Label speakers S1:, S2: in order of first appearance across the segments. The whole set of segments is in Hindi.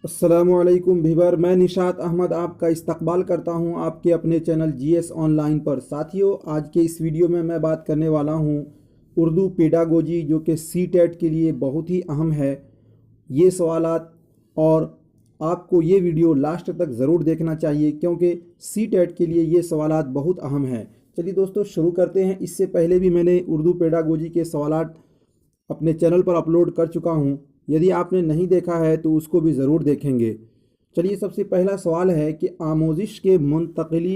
S1: अस्सलामुअलैकुम भिवर। मैं निशात अहमद आपका इस्तकबाल करता हूं आपके अपने चैनल जीएस ऑनलाइन पर। साथियों, आज के इस वीडियो में मैं बात करने वाला हूं उर्दू पेडागोजी, जो कि सी टेट के लिए बहुत ही अहम है। ये सवालात और आपको ये वीडियो लास्ट तक ज़रूर देखना चाहिए, क्योंकि सी टेट के लिए ये सवालात बहुत अहम है। चलिए दोस्तों, शुरू करते हैं। इससे पहले भी मैंने उर्दू पेडागोजी के सवालात अपने चैनल पर अपलोड कर चुका हूं। यदि आपने नहीं देखा है तो उसको भी ज़रूर देखेंगे। चलिए, सबसे पहला सवाल है कि आमोजिश के मुंतकली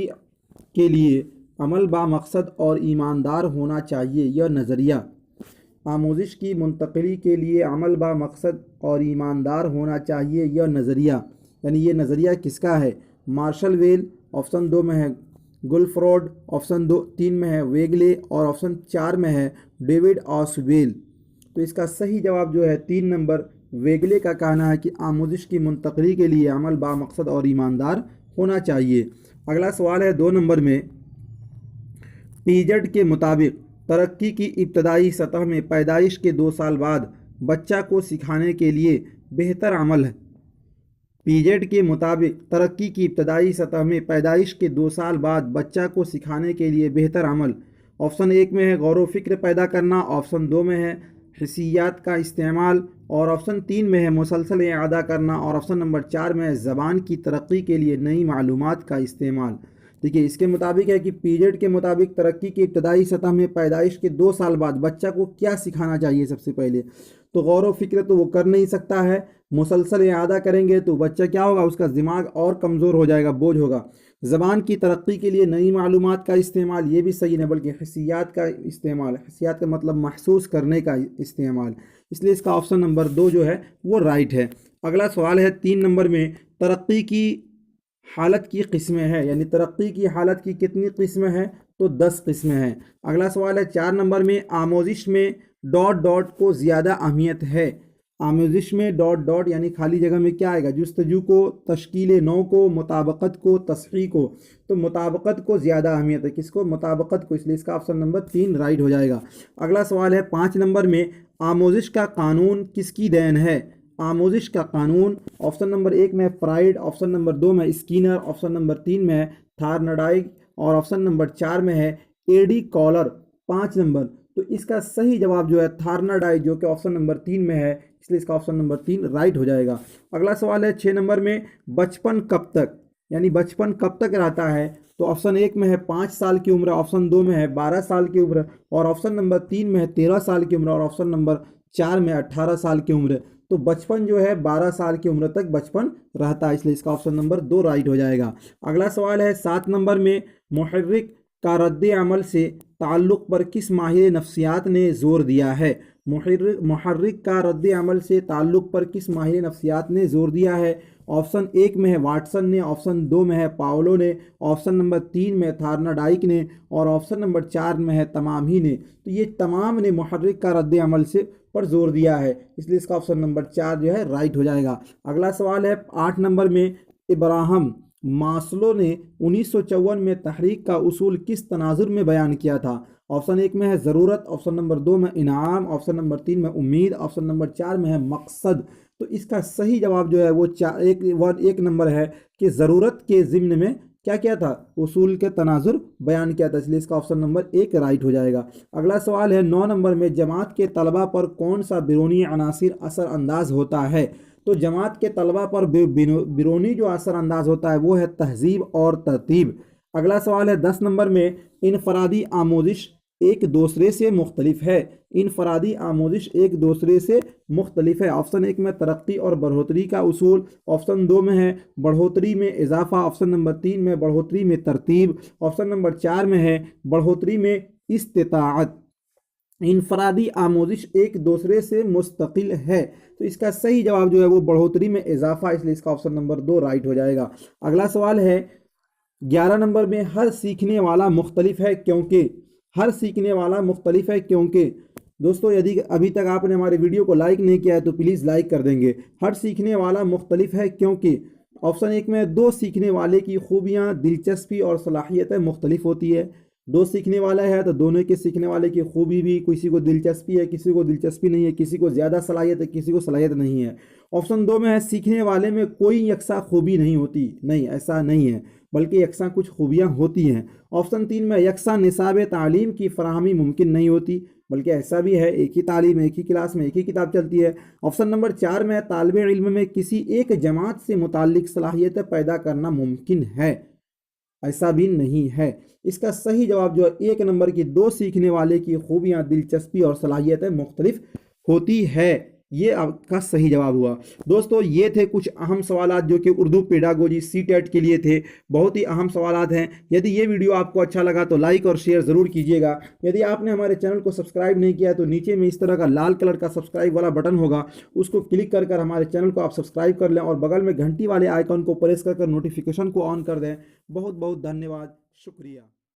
S1: के लिए अमल बा मकसद और ईमानदार होना चाहिए यह नज़रिया। आमोजिश की मुंतकली के लिए अमल बा मकसद और ईमानदार होना चाहिए यह नज़रिया, यानी ये नज़रिया किसका है? मार्शल वेल ऑप्शन 2 में है, गुलफ्रॉड ऑप्शन 3 में है, वेगले और ऑप्शन 4 में है डेविड ऑसवेल। तो इसका सही जवाब जो है 3 नंबर वेगले का कहना है कि आमोजिश की मुंतकली के लिए अमल बा मकसद और ईमानदार होना चाहिए। अगला सवाल है 2 नंबर में, पीजेड के मुताबिक तरक्की की इब्तदाई सतह में पैदाइश के 2 साल बाद बच्चा को सिखाने के लिए बेहतर अमल है। पीजेड के मुताबिक तरक्की की इब्तदाई सतह में पैदाइश के 2 साल बाद बच्चा को सिखाने के लिए बेहतर अमल। ऑप्शन 1 में है गौर व फिक्र पैदा करना, ऑप्शन 2 में है हिस्सियात का इस्तेमाल, और ऑप्शन 3 में है मुसलसल इआदा करना, और ऑप्शन नंबर 4 में है ज़बान की तरक्की के लिए नई मालूमात का इस्तेमाल। देखिए, इसके मुताबिक है कि पीरियड के मुताबिक तरक्की की इब्तदाई सतह में पैदाइश के 2 साल बाद बच्चा को क्या सिखाना चाहिए। सबसे पहले तो गौर व फिक्र तो वो कर नहीं सकता है। मुसलसल इआदा करेंगे तो बच्चा क्या होगा, उसका दिमाग और कमज़ोर हो जाएगा, बोझ होगा। ज़बान की तरक्की के लिए नई मालूमात का इस्तेमाल, ये भी सही नहीं, बल्कि हिस्सियात का इस्तेमाल, हिस्सियात का मतलब महसूस करने का इस्तेमाल। इसलिए इसका ऑप्शन नंबर 2 जो है वो राइट है। अगला सवाल है 3 नंबर में, तरक्की की हालत की किस्में हैं, यानी तरक्की की हालत की कितनी किस्में हैं? तो 10 किस्में हैं। अगला सवाल है 4 नंबर में, आमोजिश में डॉट डॉट को ज़्यादा अहमियत है। आमोजिश में डॉट डॉट यानी खाली जगह में क्या आएगा? जुस्तजू को, तश्कील नौ को, मुताबकत को, तस्हीह को। तो मुताबकत को ज़्यादा अहमियत है। किसको? मुताबकत को। इसलिए इसका ऑप्शन नंबर 3 राइट हो जाएगा। अगला सवाल है 5 नंबर में, आमोजिश का कानून किसकी देन है? आमोजिश का कानून ऑप्शन नंबर 1 में फ्राइड, ऑप्शन नंबर 2 में स्किनर, ऑप्शन नंबर 3 में है थार्नडाइक, और ऑप्शन नंबर 4 में है एडी कॉलर। 5 नंबर, तो इसका सही जवाब जो है थार्नडाइक, जो कि ऑप्शन नंबर 3 में है। इसलिए इसका ऑप्शन नंबर 3 राइट हो जाएगा। अगला सवाल है 6 नंबर में, बचपन कब तक, यानी बचपन कब तक रहता है? तो ऑप्शन 1 में है 5 साल की उम्र, ऑप्शन 2 में है 12 साल की उम्र, और ऑप्शन नंबर 3 में है 13 साल की उम्र, और ऑप्शन नंबर 4 में 18 साल की उम्र। तो बचपन जो है 12 साल की उम्र तक बचपन रहता है। इसलिए इसका ऑप्शन नंबर 2 राइट हो जाएगा। अगला सवाल है 7 नंबर में, मुहर्रिक का रद्द अमल से ताल्लुक़ पर किस माहिर नफ्सियात ने ज़ोर दिया है? मुहर्रिक का रद्द अमल से ताल्लुक़ पर किस माहिर नफ्सियात ने ज़ोर दिया है? ऑप्शन 1 में है वाटसन ने, ऑप्शन 2 में है पाओलो ने, ऑप्शन नंबर 3 में थार्नडाइक ने, और ऑप्शन नंबर 4 में है तमाम ही ने। तो ये तमाम ने मुहर्रिक का रद्द अमल से पर जोर दिया है। इसलिए इसका ऑप्शन नंबर 4 जो है राइट हो जाएगा। अगला सवाल है 8 नंबर में, इब्राहम मास्लो ने 1954 में तहरीक का उसूल किस तनाजुर में बयान किया था? ऑप्शन 1 में है ज़रूरत, ऑप्शन नंबर 2 में इनाम, ऑप्शन नंबर 3 में उम्मीद, ऑप्शन नंबर 4 में है मकसद। तो इसका सही जवाब जो है वो एक नंबर है कि ज़रूरत के ज़िम्न में क्या किया था? उसूल के तनाजुर बयान किया था। इसलिए इसका ऑप्शन नंबर 1 राइट हो जाएगा। अगला सवाल है 9 नंबर में, जमात के तलबा पर कौन सा बिरोनी अनासिर असर अंदाज होता है? तो जमात के तलबा पर बिरोनी जो असर अंदाज होता है वो है तहजीब और तरतीब। अगला सवाल है 10 नंबर में, इनफरादी आमोजिश एक दूसरे से मुख्तलिफ है। इनफरादी आमोजिश एक दूसरे से मुख्तलिफ है। ऑप्शन 1 में तरक्की और बढ़ोतरी का उसूल, ऑप्शन 2 में है बढ़ोतरी में इजाफा, ऑप्शन नंबर 3 में बढ़ोतरी में तरतीब, ऑप्शन नंबर 4 में है बढ़ोतरी में इस्तिताअत। इनफरादी आमोजिश एक दूसरे से मुस्तकिल है। तो इसका सही जवाब जो है वो बढ़ोतरी में इजाफा। इसलिए इसका ऑप्शन नंबर 2 राइट हो जाएगा। अगला सवाल है 11 नंबर में, हर सीखने वाला मुख्तलिफ है क्योंकि। हर सीखने वाला मुख्तलिफ है क्योंकि। दोस्तों, यदि अभी तक आपने हमारे वीडियो को लाइक नहीं किया है तो प्लीज़ लाइक कर देंगे। हर सीखने वाला मुख्तलिफ है क्योंकि ऑप्शन 1 में, 2 सीखने वाले की खूबियाँ, दिलचस्पी और सलाहियतें मुख्तलिफ होती है। दो सीखने वाले हैं तो दोनों के सीखने वाले की खूबी भी, किसी को दिलचस्पी है, किसी को दिलचस्पी नहीं है, किसी को ज़्यादा सलाहियत है, किसी को सलाहियत नहीं है। ऑप्शन 2 में है सीखने वाले में कोई यकसा खूबी नहीं होती, नहीं ऐसा नहीं है, बल्कि यकसा कुछ खूबियाँ होती हैं। ऑप्शन 3 में यकसा निसाब तालीम की फराहमी मुमकिन नहीं होती, बल्कि ऐसा भी है एक ही तालीम, एक ही क्लास में एक ही किताब चलती है। ऑप्शन नंबर 4 में तालिब इल्म में किसी एक जमात से मुताल्लिक सलाहियत पैदा करना मुमकिन है, ऐसा भी नहीं है। इसका सही जवाब जो है 1 नंबर की, दो सीखने वाले की खूबियाँ, दिलचस्पी और सलाहियतें मुख्तलिफ होती है, ये आपका सही जवाब हुआ। दोस्तों ये थे कुछ अहम सवालात जो कि उर्दू पेडागोजी सीटेट के लिए थे, बहुत ही अहम सवालात हैं। यदि ये वीडियो आपको अच्छा लगा तो लाइक और शेयर ज़रूर कीजिएगा। यदि आपने हमारे चैनल को सब्सक्राइब नहीं किया है तो नीचे में इस तरह का लाल कलर का सब्सक्राइब वाला बटन होगा, उसको क्लिक कर कर हमारे चैनल को आप सब्सक्राइब कर लें और बगल में घंटी वाले आइकन को प्रेस कर कर नोटिफिकेशन को ऑन कर दें। बहुत बहुत धन्यवाद, शुक्रिया।